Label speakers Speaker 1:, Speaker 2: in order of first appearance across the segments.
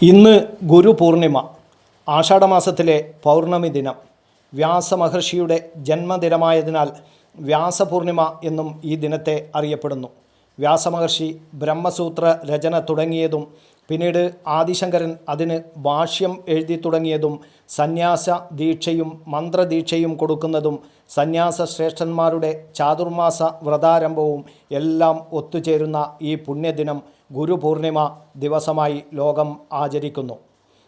Speaker 1: ഇന്ന് ഗുരുപൂർണിമ, ആഷാഢമാസത്തിലെ പൗർണമി ദിനം. വ്യാസമഹർഷിയുടെ ജന്മദിനമായതിനാൽ വ്യാസപൂർണിമ എന്നും ഈ ദിനത്തെ അറിയപ്പെടുന്നു. വ്യാസമഹർഷി ബ്രഹ്മസൂത്ര രചന തുടങ്ങിയതും പിന്നീട് ആദിശങ്കരൻ അതിന് ഭാഷ്യം എഴുതി തുടങ്ങിയതും സന്യാസ ദീക്ഷയും മന്ത്രദീക്ഷയും കൊടുക്കുന്നതും സന്യാസ ശ്രേഷ്ഠന്മാരുടെ ചാതുർമാസ വ്രതാരംഭവും എല്ലാം ഒത്തുചേരുന്ന ഈ പുണ്യദിനം ഗുരുപൂർണിമ ദിവസമായി ലോകം ആചരിക്കുന്നു.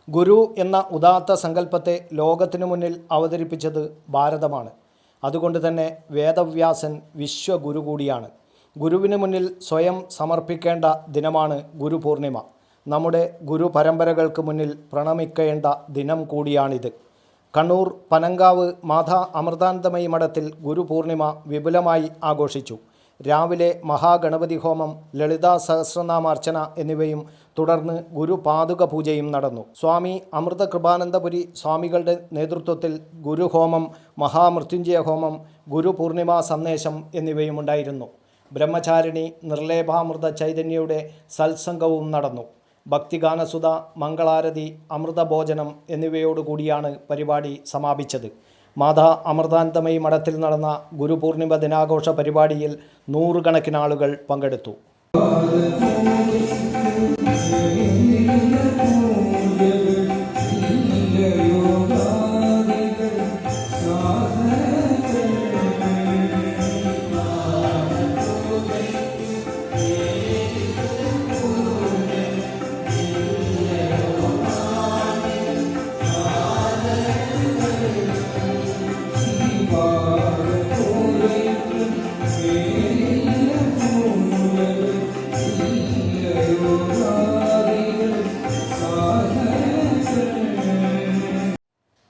Speaker 1: ഗുരു എന്ന ഉദാത്ത സങ്കല്പത്തെ ലോകത്തിനു മുന്നിൽ അവതരിപ്പിച്ചത് ഭാരതമാണ്. അതുകൊണ്ട് തന്നെ വേദവ്യാസൻ വിശ്വഗുരു കൂടിയാണ്. ഗുരുവിന് മുന്നിൽ സ്വയം സമർപ്പിക്കേണ്ട ദിനമാണ് ഗുരുപൂർണിമ. നമ്മുടെ ഗുരു പരമ്പരകൾക്ക് മുന്നിൽ പ്രണമിക്കേണ്ട ദിനം കൂടിയാണിത്. കണ്ണൂർ പനങ്കാവ് മാതാ അമൃതാനന്ദമയി മഠത്തിൽ ഗുരുപൂർണിമ വിപുലമായി ആഘോഷിച്ചു. രാവിലെ മഹാഗണപതി ഹോമം, ലളിതാ സഹസ്രനാമാർച്ചന എന്നിവയും തുടർന്ന് ഗുരുപാദുക പൂജയും നടന്നു. സ്വാമി അമൃത കൃപാനന്ദപുരി സ്വാമികളുടെ നേതൃത്വത്തിൽ ഗുരുഹോമം, മഹാമൃത്യുഞ്ജയ ഹോമം, ഗുരുപൂർണിമ സന്ദേശം എന്നിവയുമുണ്ടായിരുന്നു. ബ്രഹ്മചാരിണി നിർലേപാമൃത ചൈതന്യയുടെ സത്സംഗവും നടന്നു. ഭക്തിഗാനസുധ, മംഗളാരതി, അമൃതഭോജനം എന്നിവയോടുകൂടിയാണ് പരിപാടി സമാപിച്ചത്. മാതാ അമൃതാനന്ദമയി മഠത്തിൽ നടന്ന ഗുരുപൂർണിമ ദിനാഘോഷ പരിപാടിയിൽ നൂറുകണക്കിന് ആളുകൾ പങ്കെടുത്തു.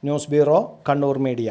Speaker 1: News bureau, Kannur media.